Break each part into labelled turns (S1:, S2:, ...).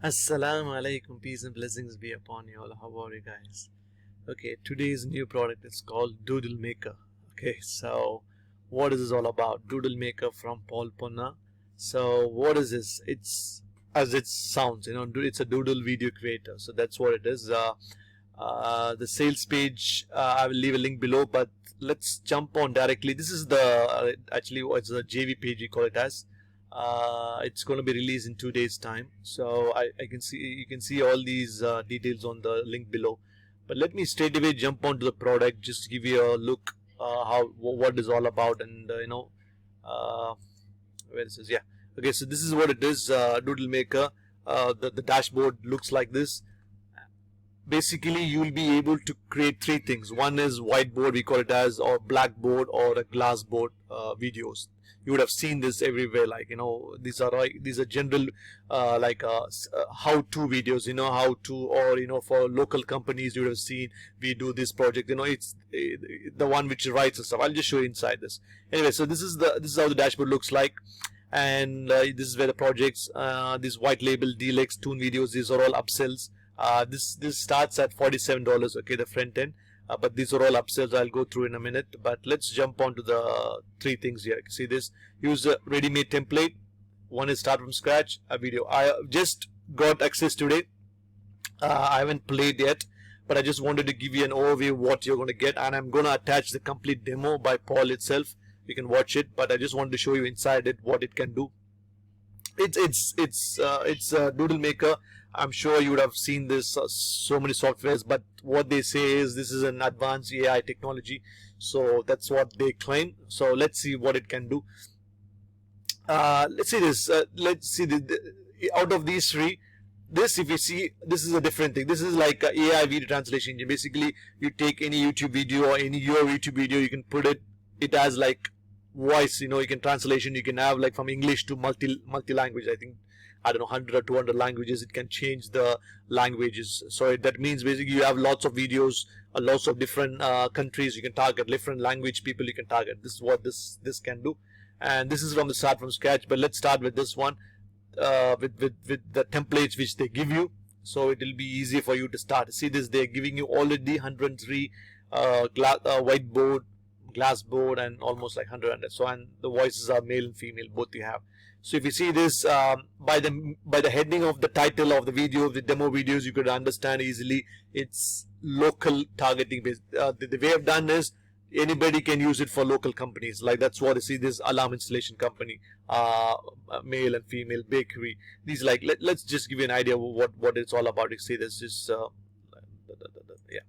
S1: Assalamu alaikum, peace and blessings be upon you all. How are you guys? Okay, today's new product is called Doodle Maker. Okay, so what is this all about? Doodle Maker from Paul Punna. So what is this? It's as it sounds, it's a doodle video creator. So that's what it is. The sales page, I will leave a link below, but let's jump on directly. This is the actually it's a JV page, we call it as. It's going to be released in 2 days time, so I can see you can see all these details on the link below. But let me straight away jump onto the product, just to give you a look how what is all about, and where it says, yeah, okay, so this is what it is. Doodle Maker. The dashboard looks like this. Basically, you will be able to create three things. One is whiteboard, we call it as, or blackboard, or a glassboard videos. You would have seen this everywhere, like these are general how-to videos, how to, or for local companies you would have seen we do this project. It's the one which writes and stuff. I'll just show you inside this. Anyway, so this is how the dashboard looks like, and this is where the projects, these white label Deluxe Toon videos, these are all upsells. This starts at $47, okay, the front end, but these are all upsells. I'll go through in a minute, but let's jump on to the three things here. You can see this. Use a ready-made template. One is start from scratch, a video. I just got access today. I haven't played yet, but I just wanted to give you an overview of what you're going to get, and I'm going to attach the complete demo by Paul itself. You can watch it, but I just wanted to show you inside it what it can do. It's Doodle Maker. I'm sure you would have seen this so many softwares, but what they say is this is an advanced AI technology, so that's what they claim. So let's see what it can do. Let's see this. Let's see out of these three. This, if you see, this is a different thing. This is like a AI video translation engine. Basically, you take any YouTube video or any your YouTube video, you can put it as like voice. You can translation. You can have like from English to multi language. I think, I don't know, 100 or 200 languages. It can change the languages. So that means basically you have lots of videos, lots of different countries you can target, different language people you can target. This is what this can do, and this is from the start from scratch. But let's start with this one, with the templates which they give you, so it will be easy for you to start. See this, they're giving you already 103 whiteboard, glassboard, and almost like 100. So, and the voices are male and female, both you have. So if you see this, by the heading of the title of the video, the demo videos, you could understand easily it's local targeting based. The way I've done is anybody can use it for local companies. Like that's what I see. This alarm installation company, male and female bakery. These like let's just give you an idea of what it's all about. You see this is yeah.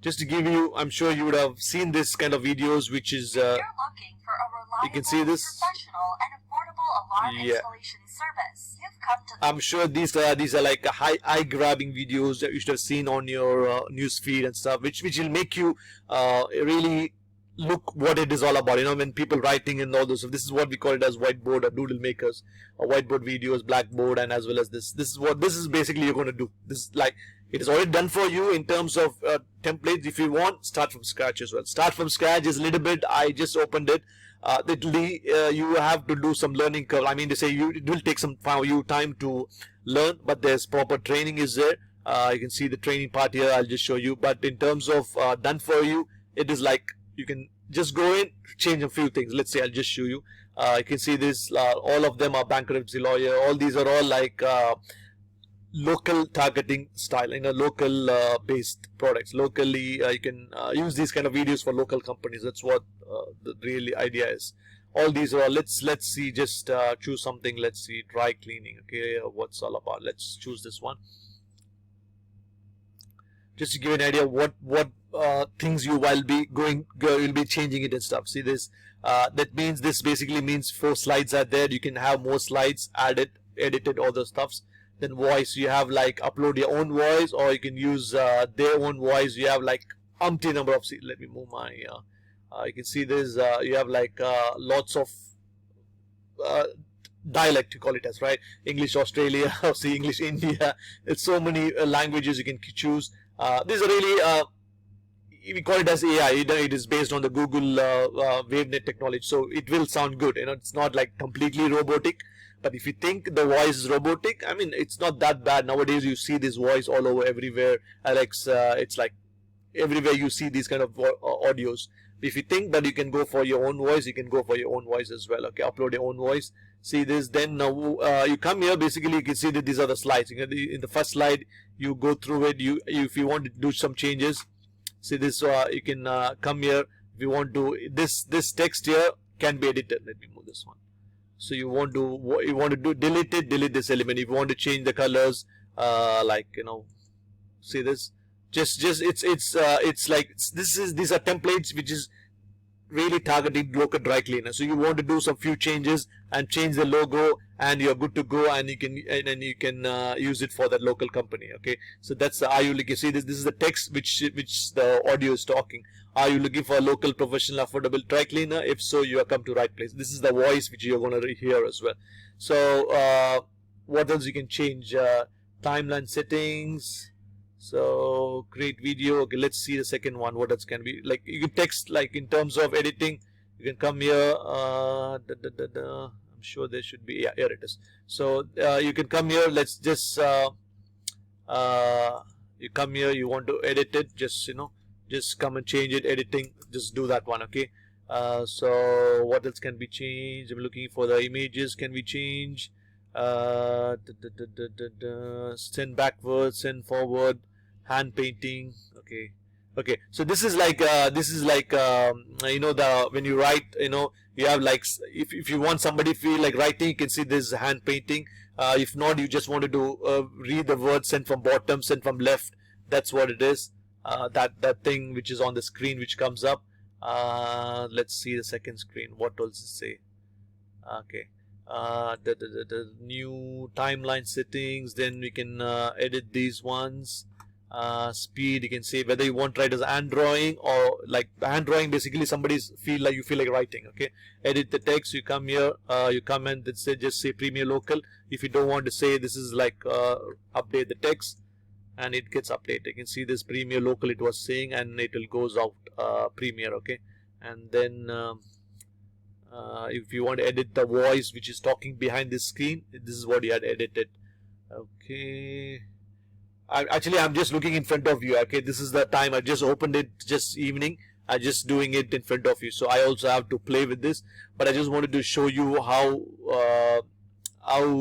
S1: Just to give you, I'm sure you would have seen this kind of videos, which is
S2: you're looking for a reliable,
S1: you can see this,
S2: professional and affordable alarm installation service. You've come to.
S1: I'm sure these are like eye-grabbing videos that you should have seen on your news feed and stuff, which will make you really look what it is all about. When people writing and all those. So this is what we call it as whiteboard or doodle makers, or whiteboard videos, blackboard, and as well as this. This is basically you're going to do. This is like it is already done for you in terms of templates. If you want, start from scratch as well. Start from scratch is a little bit. I just opened it. Literally, you have to do some learning curve. I mean to say, it will take some time to learn, but there's proper training is there. You can see the training part here. I'll just show you. But in terms of done for you, it is like you can just go in, change a few things. Let's say I'll just show you. You can see this. All of them are bankruptcy lawyer. All these are all like local targeting style, local based products. Locally, you can use these kind of videos for local companies. That's what the real idea is. All these are, let's see, just choose something. Let's see, dry cleaning. Okay, what's all about? Let's choose this one. Just to give you an idea what things you will be changing it and stuff. See this, that means this basically means 4 slides are there. You can have more slides, added, edited, all the stuffs. Then voice, you have like upload your own voice, or you can use their own voice. You have like umpty number of, let me move my you can see this, you have like lots of dialect, you call it as, right? English Australia, or see English India. It's so many languages you can choose. These are really we call it as AI. It is based on the Google WaveNet technology, so it will sound good. It's not like completely robotic, But if you think the voice is robotic, I mean, it's not that bad. Nowadays you see this voice all over everywhere. Alexa, it's like everywhere you see these kind of audios. If you think that you can go for your own voice, you can go for your own voice as well. Okay, upload your own voice. See this. Then now you come here. Basically, you can see that these are the slides. In the first slide, you go through it. If you want to do some changes, see this. You can come here. If you want to, this text here can be edited. Let me move this one. So you want to do delete it. Delete this element. If you want to change the colors, like see this. It's like these are templates which is really targeting local dry cleaner. So you want to do some few changes and change the logo, and you're good to go, and you can use it for that local company. Okay, so that's are you looking? See this is the text which the audio is talking. Are you looking for a local professional affordable dry cleaner? If so, you have come to right place. This is the voice which you're going to hear as well. So what else you can change? Timeline settings. So create video. Okay, let's see the second one. What else can be? Like you can text, like in terms of editing, you can come here. I'm sure there should be. Yeah, here it is. So you can come here. Let's just you come here. You want to edit it? Just come and change it. Editing. Just do that one. Okay. So what else can be changed? I'm looking for the images. Can we change? Send backwards, send forward, hand painting. Okay, so this is like when you write, you have like, if you want somebody feel like writing, you can see this hand painting. If not, you just want to do read the word, send from bottom, send from left. That's what it is. That thing which is on the screen which comes up. Let's see the second screen. What does it say? Okay. The new timeline settings. Then we can edit these ones. Speed, you can say whether you want to write as hand drawing, or like hand drawing, basically somebody's feel like writing. Okay, edit the text. You come here, you come and just say Premier Local. If you don't want to say, this is like update the text, and it gets updated. You can see this Premier Local it was saying, and it will goes out Premier. Okay, and then if you want to edit the voice which is talking behind this screen, this is what you had edited. Okay, I'm just looking in front of you. Okay, this is the time. I just opened it just evening. I'm just doing it in front of you, so I also have to play with this, but I just wanted to show you how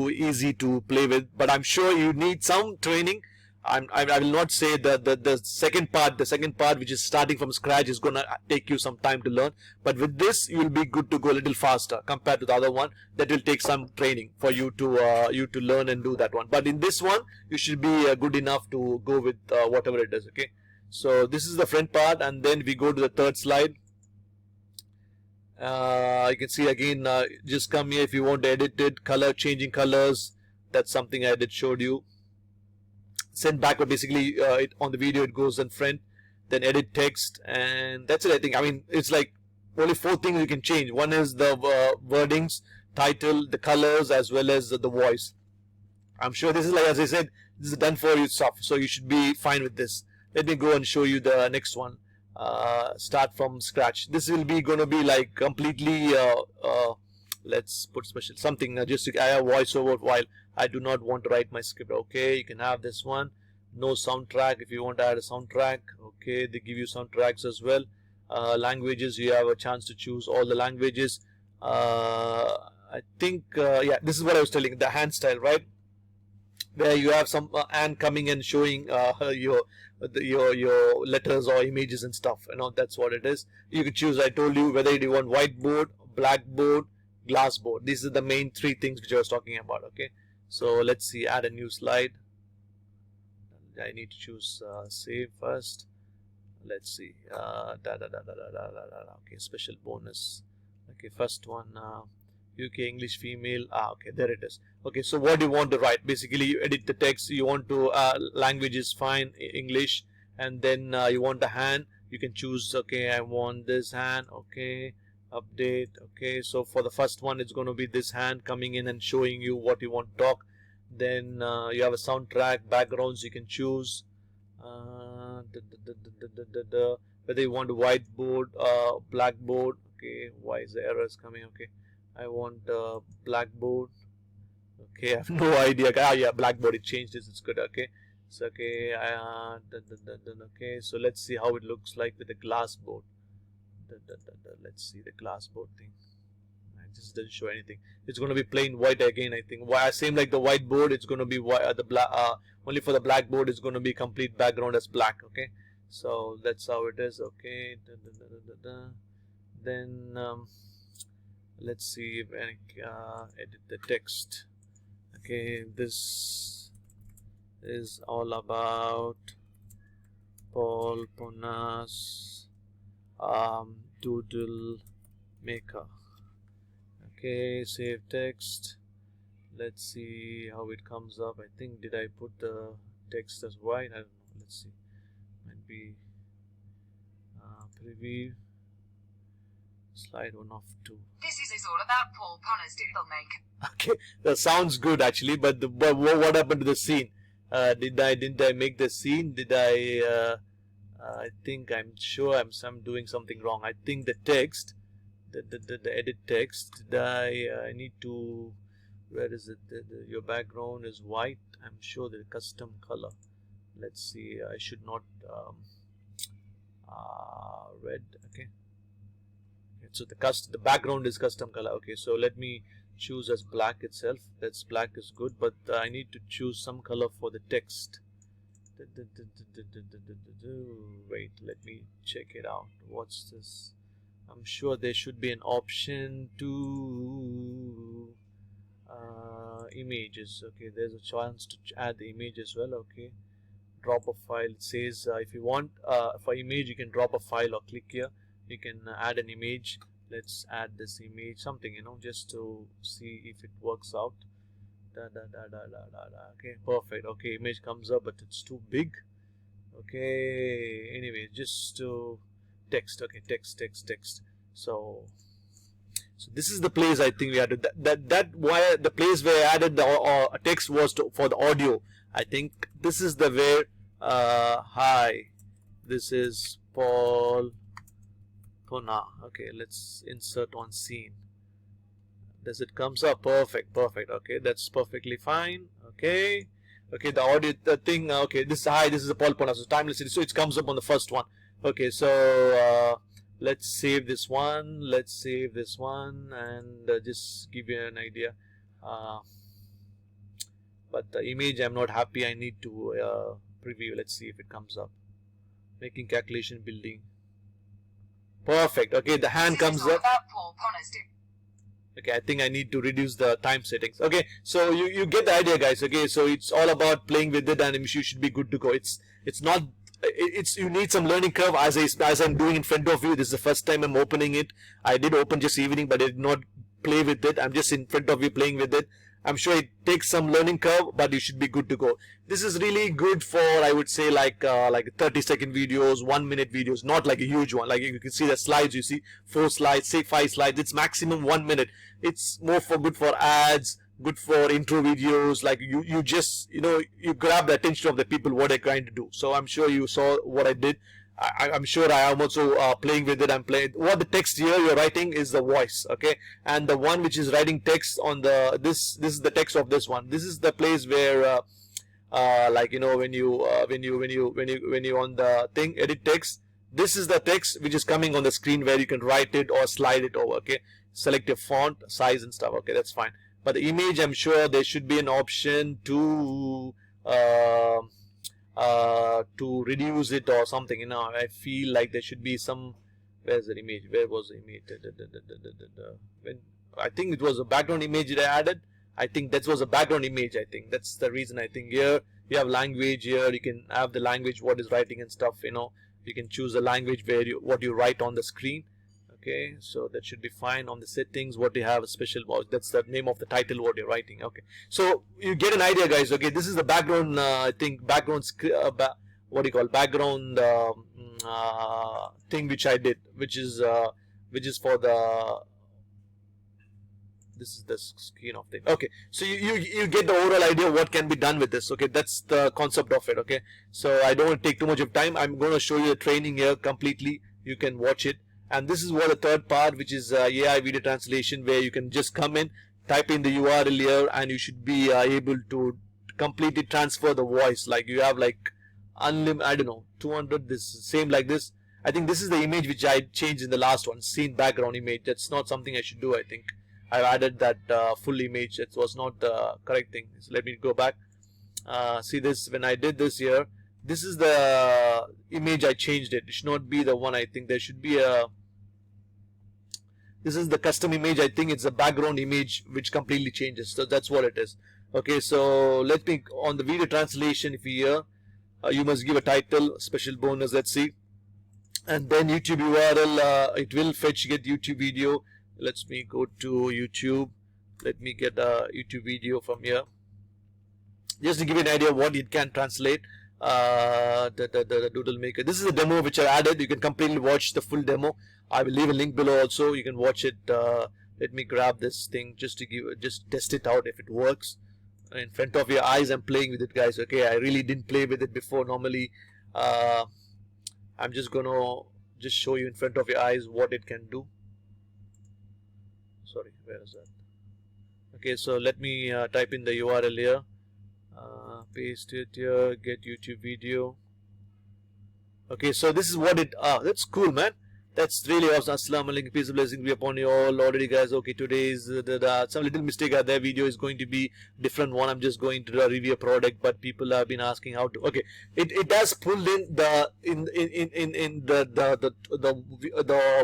S1: easy to play with. But I'm sure you need some training. I will not say that the second part which is starting from scratch is gonna take you some time to learn, but with this you will be good to go a little faster compared to the other one that will take some training for you to learn and do that one. But in this one you should be good enough to go with whatever it is. Okay, so this is the front part, and then we go to the third slide. You can see again, just come here if you want to edit it, changing colors. That's something I did showed you. Send backward, basically on the video it goes in front. Then edit text, and that's it. I think, I mean, it's like only 4 things you can change. One is the wordings, title, the colors, as well as the voice. I'm sure this is, like as I said, this is done for you stuff, so you should be fine with this. Let me go and show you the next one. Start from scratch. This will be going to be like completely let's put special something just to, I have voiceover while I do not want to write my script. Okay, you can have this one. No soundtrack if you want to add a soundtrack. Okay, they give you soundtracks as well. Languages, you have a chance to choose all the languages. I think yeah, this is what I was telling, the hand style, right, where you have some hand coming and showing your letters or images and stuff. That's what it is. You can choose, I told you, whether you want whiteboard, blackboard, glass board. These are the main 3 things which I was talking about. Okay, so let's see, add a new slide. I need to choose save first. Let's see, okay, special bonus. Okay, first one, UK English female. Okay, there it is. Okay, so what do you want to write? Basically, you edit the text. You want to language is fine, English, and then you want the hand. You can choose. Okay, I want this hand. Okay, update. Okay, so for the first one, it's going to be this hand coming in and showing you what you want to talk. Then you have a soundtrack, backgrounds you can choose. Whether you want a whiteboard, blackboard. Okay, why is the errors coming? Okay, I want blackboard. Okay, I have no idea. Ah, yeah, Blackboard, it changed this. It's good. Okay, so okay, okay. So let's see how it looks like with the glass board. Let's see the glass board thing. It just doesn't show anything. It's going to be plain white again, I think. Why? Same like the whiteboard. It's going to be white. Only for the blackboard is going to be complete background as black. Okay, so that's how it is. Okay, then let's see if I edit the text. Okay, this is all about Paul Pona's doodle maker. Okay, save text. Let's see how it comes up. I think, did I put the text as white? I don't know. Let's see. Might be preview. Slide 1 of 2.
S2: This is all about Paul Pona's doodle maker.
S1: Okay, that sounds good actually, but what happened to the scene? Didn't I make the scene? Did I? I think I'm sure I'm doing something wrong. I think the text, the edit text. Did I need to? Where is it? Your background is white. I'm sure the custom color. Let's see. I should not red. Okay. So the background is custom color. Okay, so let me choose as black itself. That's black is good, but I need to choose some color for the text. Wait, let me check it out. What's this? I'm sure there should be an option to images. Okay, there's a chance to add the image as well. Okay, drop a file. It says if you want for image, you can drop a file or click here. You can add an image. Let's add this image, something, just to see if it works out. Okay, perfect. Okay, image comes up, but it's too big. Okay, anyway, just to text. Okay, text. So this is the place I think we added. Why the place where I added the text was for the audio. I think this is the where. Hi, this is Paul Pona. Okay, let's insert on scene. Does it comes up? Perfect. Okay, that's perfectly fine. Okay, the audio, the thing. Okay, this is a Paul Pona. So timeless. So it comes up on the first one. Okay, so let's save this one. And just give you an idea. But the image, I'm not happy. I need to preview. Let's see if it comes up. Making calculation building. Perfect. Okay, the hand comes up. Okay, I think I need to reduce the time settings. Okay, so you get the idea, guys. Okay, so it's all about playing with it, and you should be good to go. It's not. You need some learning curve as I'm doing in front of you. This is the first time I'm opening it. I did open just evening, but I did not play with it. I'm just in front of you playing with it. I'm sure it takes some learning curve, but you should be good to go. This is really good for, I would say, like 30-second videos, 1-minute videos, not like a huge one. Like you can see the slides, you see 4 slides, say 5 slides. It's maximum 1 minute. It's more good for ads, good for intro videos. Like you just, you grab the attention of the people what they're trying to do. So I'm sure you saw what I did. I'm sure I am also playing with it. I'm playing what the text here you're writing is the voice, okay, and the one which is writing text on the this is the text of this one. This is the place where like when you on the thing edit text, this is the text which is coming on the screen where you can write it or slide it over. Okay, select your font size and stuff. Okay, that's fine. But the image, I'm sure there should be an option to reduce it or something. I feel like there should be some. Where's the image? Where was the image? When I think it was a background image that I added. I think that was a background image. I think that's the reason. I think here you have language. Here you can have the language what is writing and stuff. You can choose the language where what you write on the screen. Okay, so that should be fine. On the settings, what you have a special voice, that's the name of the title what you're writing. Okay, so you get an idea, guys. Okay, this is the background. I think background what do you call background thing which I did, which is for the. This is the screen of thing. Okay, so you get the overall idea what can be done with this. Okay, that's the concept of it. Okay, so I don't want to take too much of time. I'm going to show you the training here completely. You can watch it. And this is what the third part, which is AI video translation, where you can just come in, type in the URL here, and you should be able to completely transfer the voice. Like you have like unlimited, I don't know, 200, this same like this. I think this is the image which I changed in the last one, scene background image. That's not something I should do. I think I've added that full image. It was not the correct thing. So let me go back. See this, when I did this here, this is the image I changed it. It should not be the one. I think there should be a, this is the custom image. I think it's a background image which completely changes. So that's what it is. Okay, so let me, on the video translation, if you hear, you must give a title, special bonus, let's see, and then YouTube URL, it will fetch, get YouTube video. Let me go to YouTube. Let me get a YouTube video from here, just to give you an idea what it can translate. The Doodle Maker, this is a demo which I added. You can completely watch the full demo. I will leave a link below also, you can watch it. Let me grab this thing just to give, just test it out if it works in front of your eyes. I'm playing with it, guys. Okay, I really didn't play with it before. Normally I'm just gonna just show you in front of your eyes what it can do. Sorry, where is that? Okay, so let me type in the URL here, paste it here, get YouTube video. Okay, so this is what it, that's cool, man. That's really awesome. Assalamu alaikum, peace and blessing be upon you all. Already, guys. Okay, today's some little mistake. Their video is going to be different one. I'm just going to review a product, but people have been asking how to. Okay, it has pulled in the the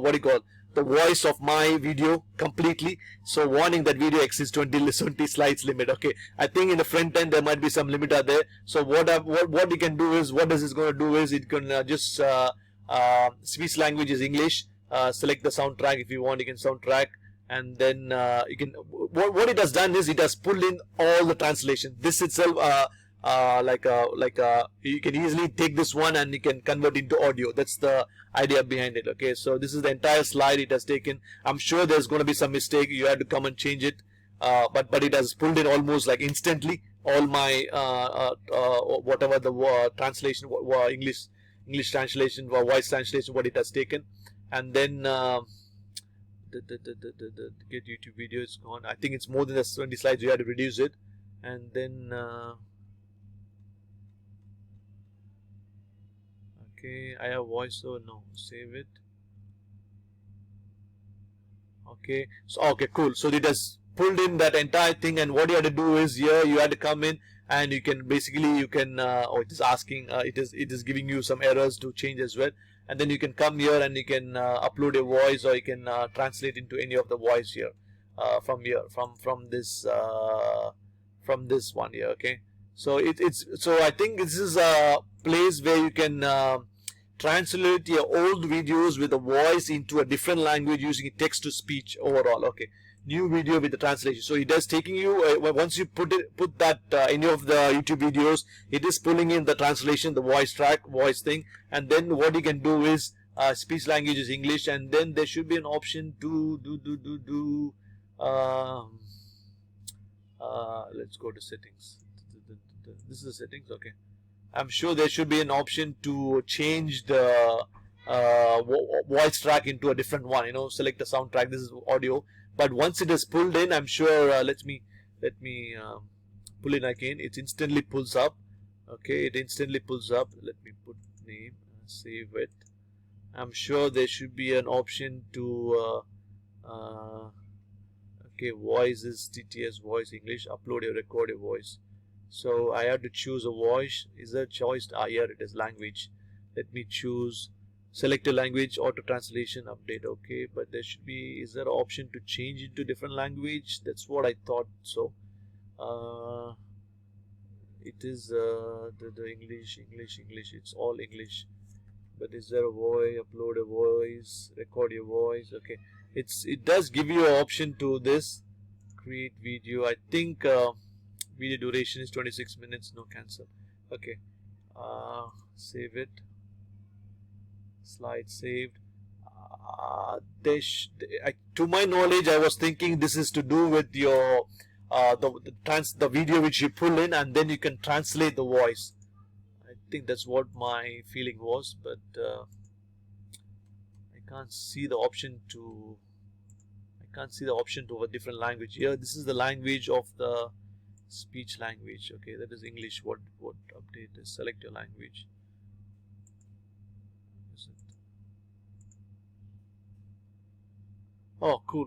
S1: what do you call, the voice of my video completely. So warning that video exceeds 20 slides limit. Okay, I think in the front end there might be some limiter there. So what you can do is, what this is going to do is, it can just speech language is English. Select the soundtrack if you want. You can soundtrack, and then you can. What it has done is, it has pulled in all the translation. This itself, you can easily take this one and you can convert into audio. That's the idea behind it. Okay, so this is the entire slide it has taken. I'm sure there's going to be some mistake. You have to come and change it. But it has pulled in almost like instantly all my whatever the translation, English translation, voice translation, what it has taken. And then the get YouTube video is gone. I think it's more than the 20 slides. You have to reduce it. And then okay, I have voice, so no, save it. Okay, so okay, cool. So it has pulled in that entire thing, and what you have to do is, here you have to come in, and you can basically, you can it is asking, it is giving you some errors to change as well, and then you can come here and you can upload a voice, or you can translate into any of the voice here, from here, from this one here. Okay, so so I think this is a place where you can translate your old videos with a voice into a different language using text to speech overall. Okay, new video with the translation. So it is taking you, once you put that any of the YouTube videos, it is pulling in the translation, the voice track, voice thing, and then what you can do is, speech language is English, and then there should be an option to let's go to settings. This is the settings. Okay, I'm sure there should be an option to change the voice track into a different one. You know, select the soundtrack. This is audio. But once it is pulled in, I'm sure. Let me pull in again. It instantly pulls up. Okay, it instantly pulls up. Let me put name, save it. I'm sure there should be an option to okay, voice is TTS voice English. Upload your record your voice. So I have to choose a voice. Is there choice? Here it is, language. Let me choose. Select a language, auto translation, update. Okay, but there should be, is there an option to change it to different language? That's what I thought. So it is the English. It's all English. But is there a voice? Upload a voice, record your voice. Okay, it does give you an option to this, create video. I think video duration is 26 minutes. No, cancel. Okay, save it. Slide saved. To my knowledge, I was thinking this is to do with your the video which you pull in, and then you can translate the voice. I think that's what my feeling was, but I can't see the option to. I can't see the option to a different language here. This is the language of the speech language. Okay, that is English. What update is? Select your language. Is it? Oh, cool.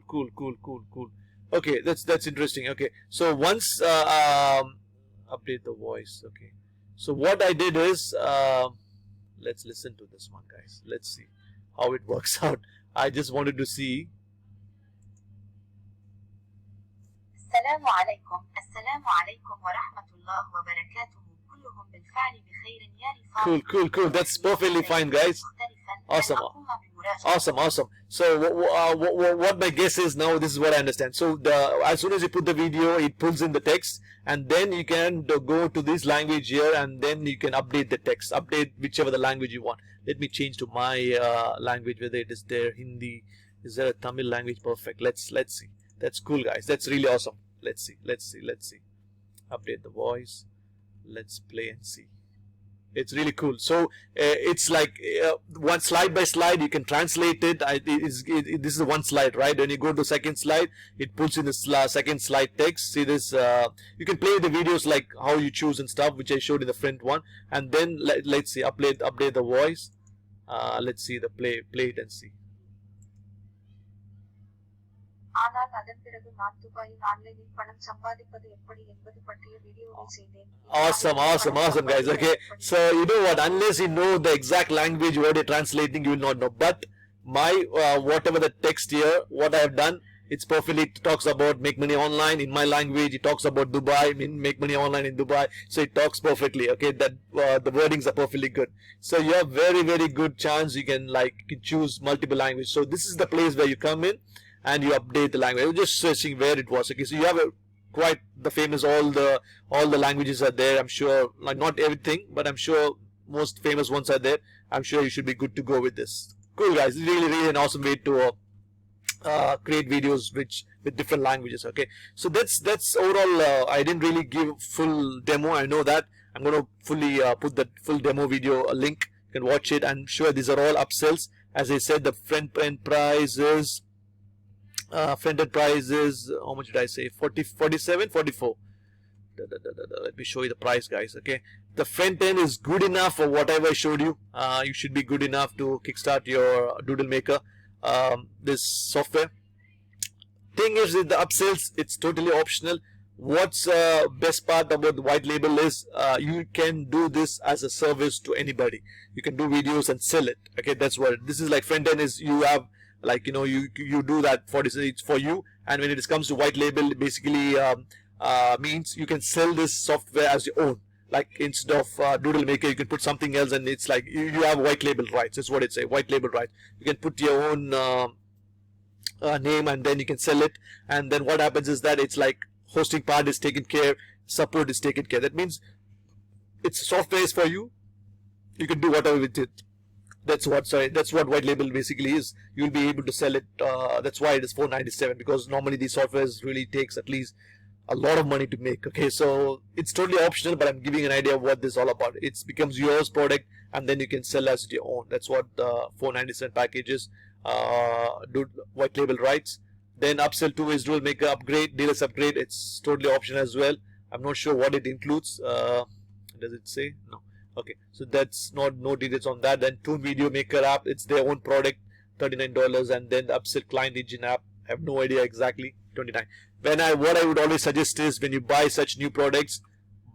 S1: Okay, that's interesting. Okay, so once update the voice. Okay, so what I did is let's listen to this one, guys. Let's see how it works out. I just wanted to see.
S2: السلام عليكم ورحمة الله وبركاته كلهم بالفعل بخير يا رفاق.
S1: Cool. That's perfectly fine, guys. Awesome. So what my guess is now, this is what I understand. So as soon as you put the video, it pulls in the text, and then you can go to this language here, and then you can update the text, update whichever the language you want. Let me change to my language, whether it is there Hindi, is there a Tamil language? Perfect. Let's see. That's cool, guys. That's really awesome. Let's see. Update the voice. Let's play and see. It's really cool. So it's like one slide by slide. You can translate it. This is one slide, right? When you go to second slide, it puts in the second slide text. See this? You can play the videos like how you choose and stuff, which I showed in the front one. And then let's see. Update the voice. Let's see the play it and see.
S2: ஆனால் அதன் பிறகு நான் துபாயில் ஆன்லைனில் பணம் சம்பாதிப்பது எப்படி என்பது பற்றிய வீடியோவை செய்தேன்.
S1: Awesome guys. Okay, so you know what, unless you know the exact language what you're translating, you will not know. But my whatever the text here, what I have done, it's perfectly, it talks about make money online in my language. It talks about Dubai, make money online in Dubai. So it talks perfectly. Okay, that the wordings are perfectly good. So you have very good chance. You can choose multiple language. So this is the place where you come in and you update the language. I was just searching where it was. Okay, so you have quite the famous, all the languages are there. I'm sure, like not everything, but I'm sure most famous ones are there. I'm sure you should be good to go with this. Cool, guys. Really an awesome way to create videos with different languages. Okay, so that's overall. I didn't really give full demo. I know that. I'm going to fully put the full demo video link. You can watch it. I'm sure these are all upsells. As I said, the front-end price is front-end price is, how much did I say? 47, 44. Let me show you the price, guys. Okay, the front end is good enough for whatever I showed you. You should be good enough to kickstart your Doodle Maker, this software. Thing is, with the upsells, it's totally optional. What's best part about the white label is you can do this as a service to anybody. You can do videos and sell it. Okay, that's what this is like. Front end is, you have, like, you know, you do that for this, it's for you. And when it comes to white label, basically means you can sell this software as your own. Like, instead of Doodle Maker, you can put something else, and it's like you have white label rights. That's what it says, white label rights. You can put your own name, and then you can sell it. And then what happens is that it's like hosting part is taken care, support is taken care. That means it's software is for you. You can do whatever with it. That's what white label basically is. You'll be able to sell it. That's why it is $4.97, because normally these softwares really takes at least a lot of money to make. Okay, so it's totally optional, but I'm giving an idea of what this is all about. It becomes yours product, and then you can sell as your own. That's what the $4.97 package is. Do white label rights. Then upsell 2 is Doodle Maker upgrade, dealers upgrade. It's totally optional as well. I'm not sure what it includes. Does it say? No. Okay, so that's no details on that. Then Toon Video Maker app, it's their own product, $39, and then the upsell Client Engine app, I have no idea exactly, $29. What I would always suggest is, when you buy such new products,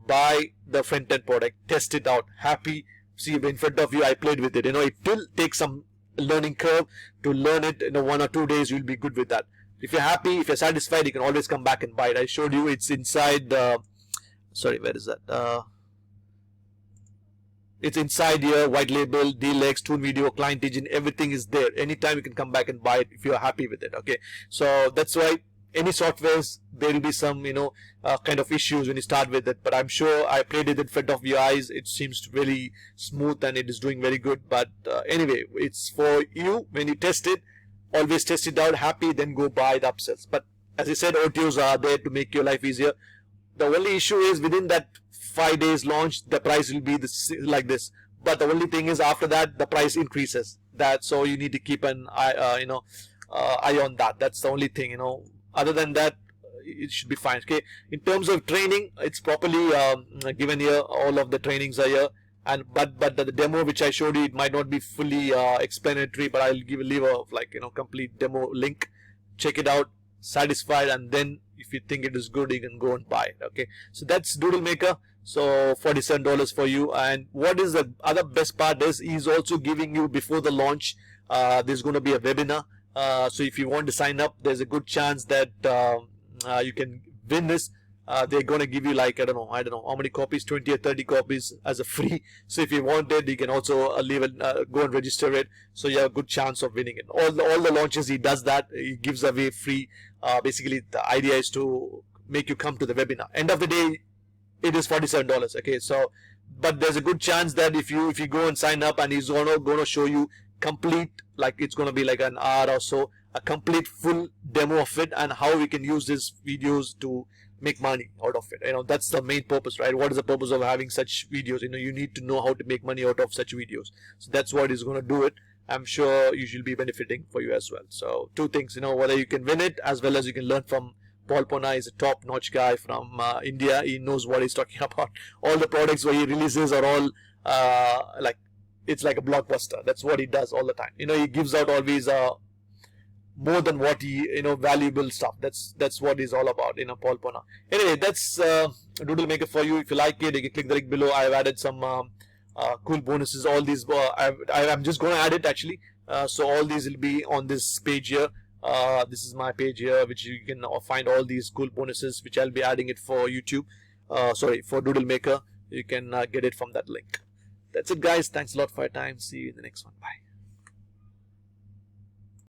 S1: buy the front end product, test it out, happy, see in front of you, I played with it. You know, it will take some learning curve to learn it. You know, 1 or 2 days you'll be good with that. If you're happy, if you're satisfied, you can always come back and buy it. I showed you it's inside the, sorry, where is that? It's inside here, white label, DLX, Toon Video, Client Engine, everything is there. Anytime you can come back and buy it if you're happy with it. Okay, so that's why any softwares, there will be some, you know, kind of issues when you start with it. But I'm sure I played it in front of your eyes. It seems really smooth and it is doing very good. But anyway, it's for you. When you test it, always test it out, happy, then go buy the upsells. But as I said, OTOs are there to make your life easier. The only issue is within that 5 days launch, the price will be like this. But the only thing is, after that, the price increases. So you need to keep an eye, eye on that. That's the only thing, other than that, it should be fine. Okay, in terms of training, it's properly given here. All of the trainings are here, and but the demo which I showed you, it might not be fully explanatory, but I'll leave a complete demo link. Check it out, satisfied, and then if you think it is good, you can go and buy it. Okay, so that's Doodle Maker. So $47 for you. And what is the other best part is he's also giving you, before the launch, there's going to be a webinar. So if you want to sign up, there's a good chance that you can win this. They're going to give you, like, I don't know how many copies, 20 or 30 copies as a free. So if you want it, you can also leave it, go and register it. So you have a good chance of winning it. All the launches, he does that. He gives away free. Basically, the idea is to make you come to the webinar. End of the day, it is $47. Okay, so but there's a good chance that if you go and sign up, and he's gonna show you complete, like it's gonna be like an hour or so, a complete full demo of it, and how we can use these videos to make money out of it. That's the main purpose, right? What is the purpose of having such videos? You need to know how to make money out of such videos. So that's what he's going to do it. I'm sure you should be benefiting for you as well. So two things, whether you can win it, as well as you can learn from Paul Ponna. Is a top-notch guy from India. He knows what he's talking about. All the products where he releases are all it's like a blockbuster. That's what he does all the time. He gives out always more than what he, valuable stuff. That's what he's all about, Paul Ponna. Anyway, that's Doodle Maker for you. If you like it, you can click the link below. I've added some cool bonuses. All these, I'm just going to add it actually. So all these will be on this page here. This is my page here, which you can find all these cool bonuses, which I'll be adding it for YouTube. For Doodle Maker. You can get it from that link. That's it, guys. Thanks a lot for your time. See you in the next one. Bye.